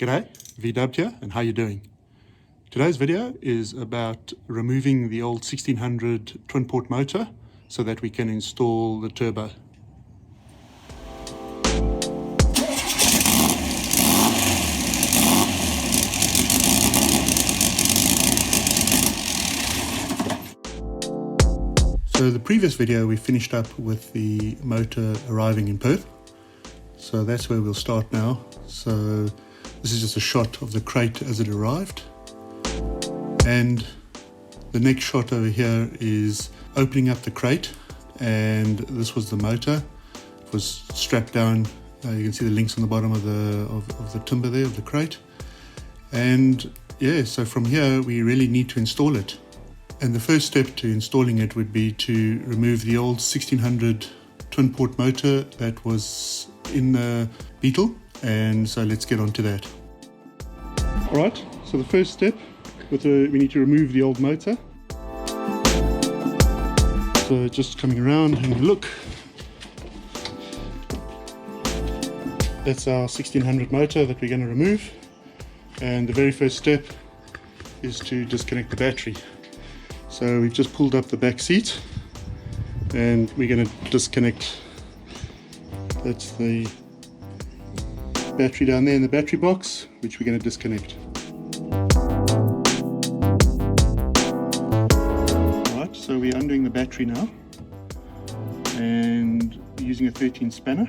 G'day, VDubbed here, and how you doing? Today's video is about removing the old 1600 twin port motor so that we can install the turbo. So the previous video we finished up with the motor arriving in Perth, so that's where we'll start now. So this is just a shot of the crate as it arrived, and the next shot over here is opening up the crate, and this was the motor. It was strapped down. You can see the links on the bottom of the timber there of the crate, and yeah, so from here we really need to install it. And the first step to installing it would be to remove the old 1600 twin port motor that was in the Beetle, and so let's get on to that. Alright, so the first step, we need to remove the old motor. So just coming around and look, that's our 1600 motor that we're going to remove, and the very first step is to disconnect the battery. So we've just pulled up the back seat and we're going to disconnect. That's the battery down there in the battery box, which we're going to disconnect. Alright, so we're undoing the battery now, and using a 13 spanner,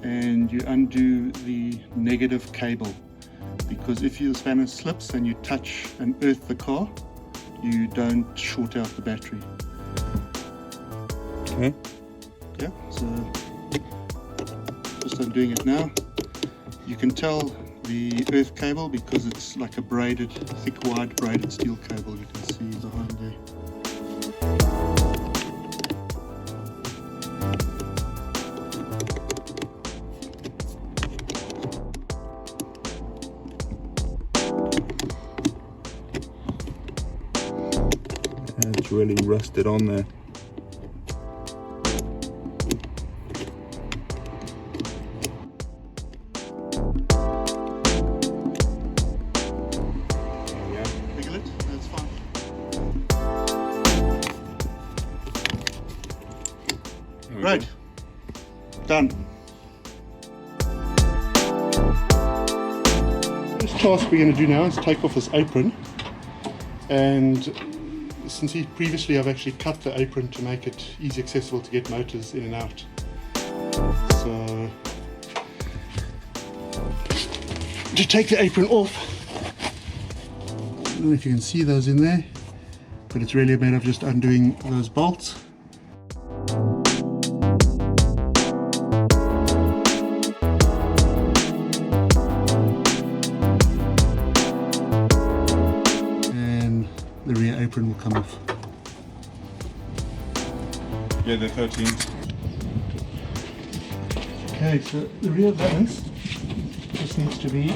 and you undo the negative cable, because if your spanner slips and you touch and earth the car, you don't short out the battery. Okay. Yeah, so just undoing it now. You can tell the earth cable because it's like a braided, thick, wide braided steel cable you can see behind there. It's really rusted on there. Right, done. This task we're going to do now is take off this apron, and since previously I've actually cut the apron to make it easy accessible to get motors in and out. So to take the apron off, I don't know if you can see those in there, but it's really a matter of just undoing those bolts. The rear apron will come off. Yeah, the 13th. Okay, so the rear valance just needs to be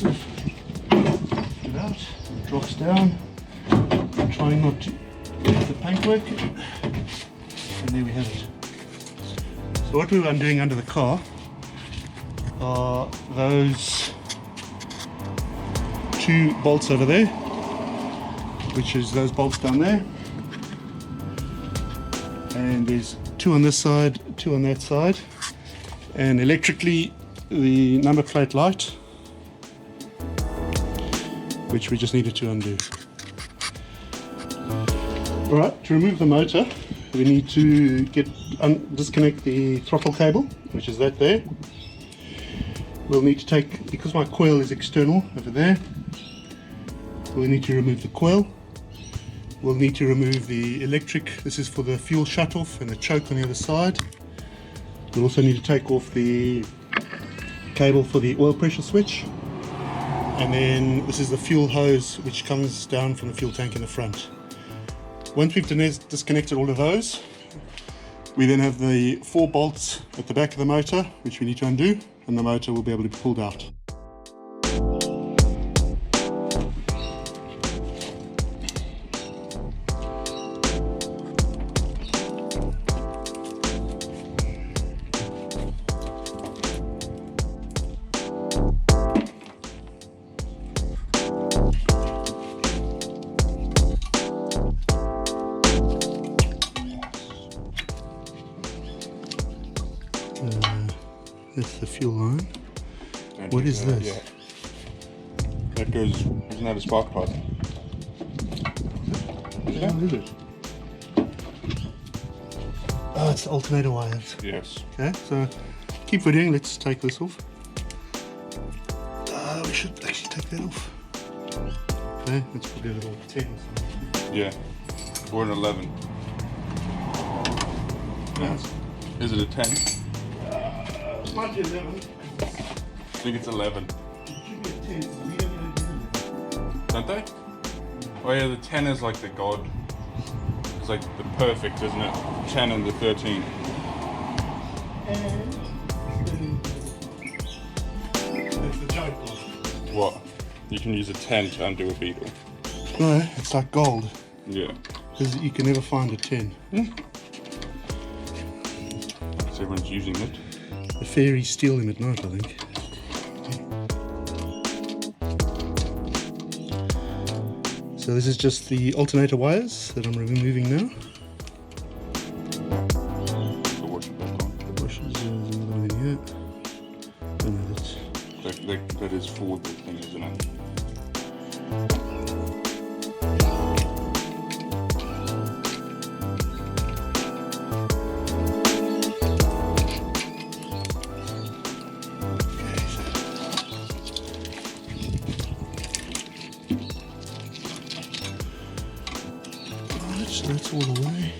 lifted out, drops down, trying not to hit the paintwork, and there we have it. So what we're undoing under the car are those two bolts over there, which is those bolts down there, and there's two on this side, two on that side, and electrically the number plate light, which we just needed to undo. Alright, to remove the motor we need to disconnect the throttle cable, which is that there. We'll need to take, because my coil is external over there, we'll need to remove the coil. We'll need to remove the electric, this is for the fuel shut-off, and the choke on the other side. We'll also need to take off the cable for the oil pressure switch. And then this is the fuel hose which comes down from the fuel tank in the front. Once we've disconnected all of those, we then have the 4 bolts at the back of the motor which we need to undo, and the motor will be able to be pulled out. Don't What do is that, this? Yeah. That goes, isn't that a spark plug? Is How is it? Oh, it's the alternator wires. Yes. Okay, so keep videoing. Let's take this off. We should actually take that off. Okay, let's put a little 10 or something. Yeah. Or an 11. Yeah. Is it a 10? It might be 11. I think it's 11. It should be a 10, so we don't even do that. Don't they? Oh yeah, the 10 is like the god. It's like the perfect, isn't it? 10 and the 13. And that's the joke of. What? You can use a 10 to undo a beetle. No, it's like gold. Yeah. Because you can never find a 10. So everyone's using it. The fairies steal them at night, I think. So this is just the alternator wires that I'm removing now. So wash it back on. The washes, there's another one in here. Oh no, that's... That is for the thing, isn't it? Right, so that's all away.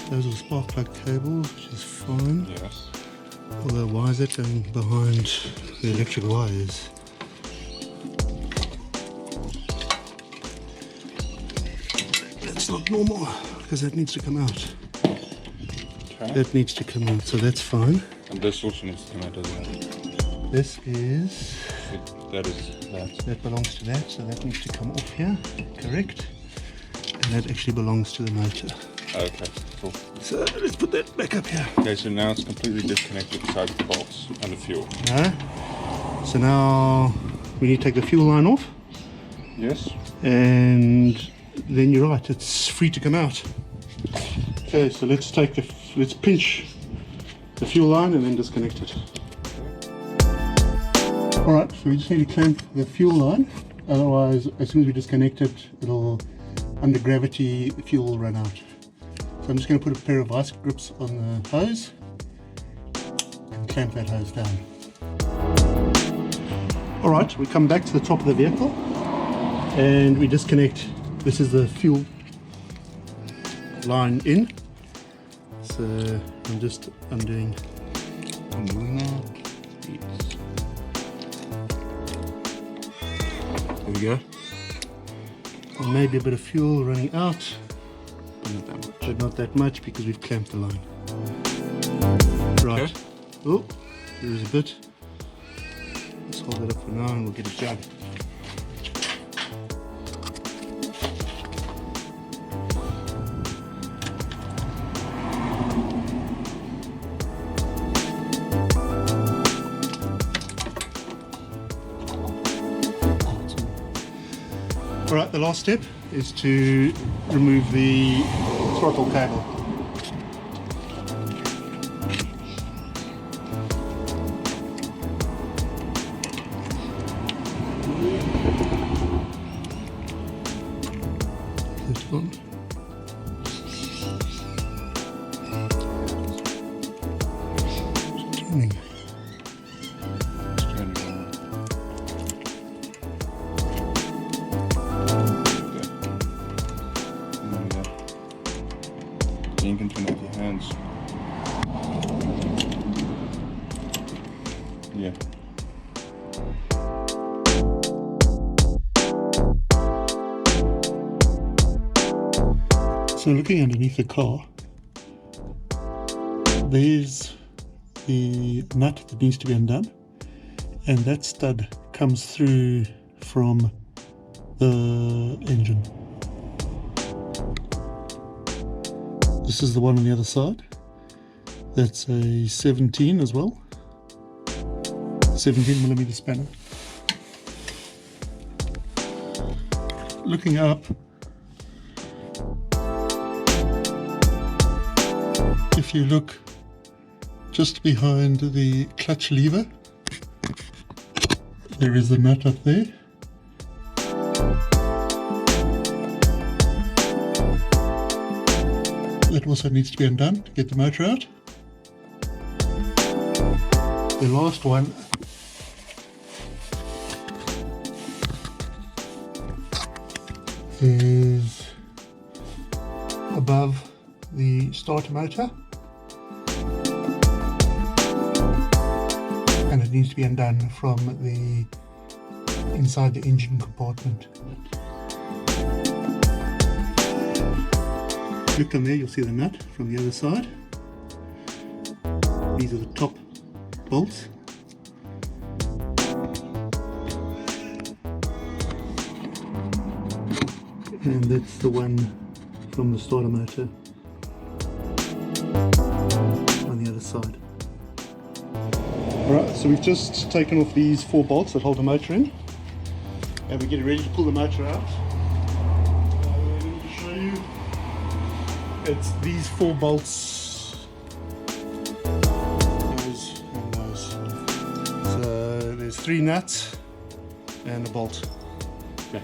Those are the spark plug cables, which is fine. Yes. Although why is that going behind the electric wires? That's not normal, because that needs to come out. Okay. That needs to come out, so that's fine. And this also needs to come out, doesn't it? This is... That is that. That belongs to that, so that needs to come off here, correct? And that actually belongs to the motor. Okay, cool. So let's put that back up here. Okay, so now it's completely disconnected besides the bolts and the fuel. So now we need to take the fuel line off, Yes. and then you're right, it's free to come out. Okay, so let's pinch the fuel line and then disconnect it. Alright, so we just need to clamp the fuel line, otherwise as soon as we disconnect it, it'll, under gravity, the fuel will run out. So I'm just going to put a pair of vice grips on the hose and clamp that hose down. Alright, we come back to the top of the vehicle and we disconnect. This is the fuel line in. So I'm just undoing that. Yes. There we go. And maybe a bit of fuel running out. But not that much because we've clamped the line. Right. Okay. Oh, there is a bit. Let's hold it up for now and we'll get a jug. Alright, the last step is to remove the throttle cable. This one. It's turning. You can turn it with your hands. Yeah. So looking underneath the car, there's the nut that needs to be undone, and that stud comes through from the engine. This is the one on the other side. That's a 17 as well. 17mm spanner. Looking up, if you look just behind the clutch lever, There is a nut up there. That also needs to be undone to get the motor out. The last one is above the starter motor, and it needs to be undone from the inside the engine compartment. Look down there, you'll see the nut from the other side. These are the top bolts. And that's the one from the starter motor on the other side. Alright, so we've just taken off these 4 bolts that hold the motor in, and we're getting ready to pull the motor out. Let me just show you. It's these 4 bolts, those and those. So there's 3 nuts and a bolt. Okay.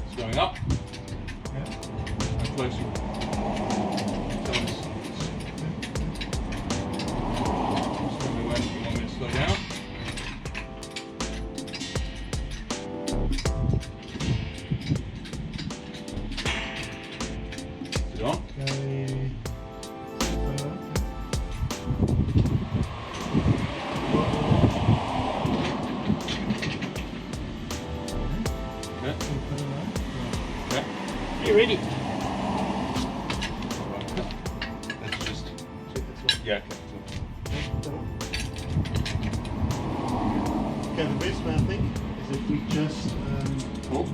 It's going up. Yeah. And closer. Slow down. Is it on? Okay. Okay. Are you ready? Let's just yeah. Okay, the best way I think is if we just Cool.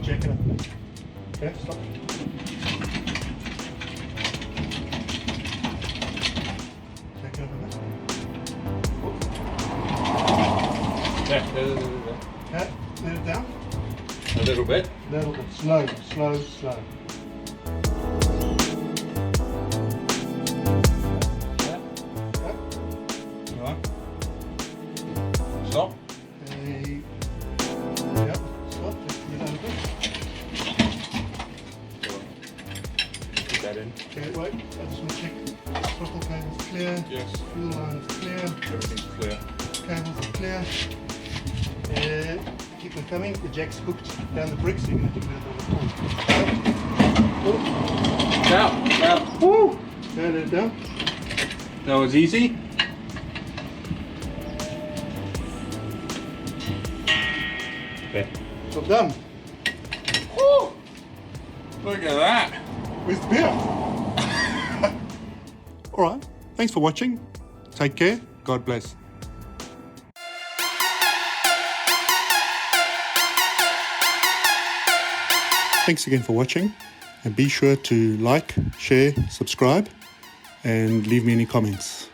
check it out. Okay, stop. Check it out a bit. Yeah. Okay, let it down. A little bit. Little bit. Slow, slow, slow. Yeah. Okay. Right. Stop. Okay. Yep. Stop. Just get out of it. Put that in. Okay, wait. I just want to check. Throttle cable's clear. Yes. Fuel line is clear. Everything's clear. Cables are clear. Keep them coming. The jack's hooked down the bricks, so you're going to have to give it a pull. Out. Woo! Okay, let it down. That was easy. Okay. Job done. Woo! Look at that. Where's the beer? Alright, thanks for watching. Take care. God bless. Thanks again for watching, and be sure to like, share, subscribe, and leave me any comments.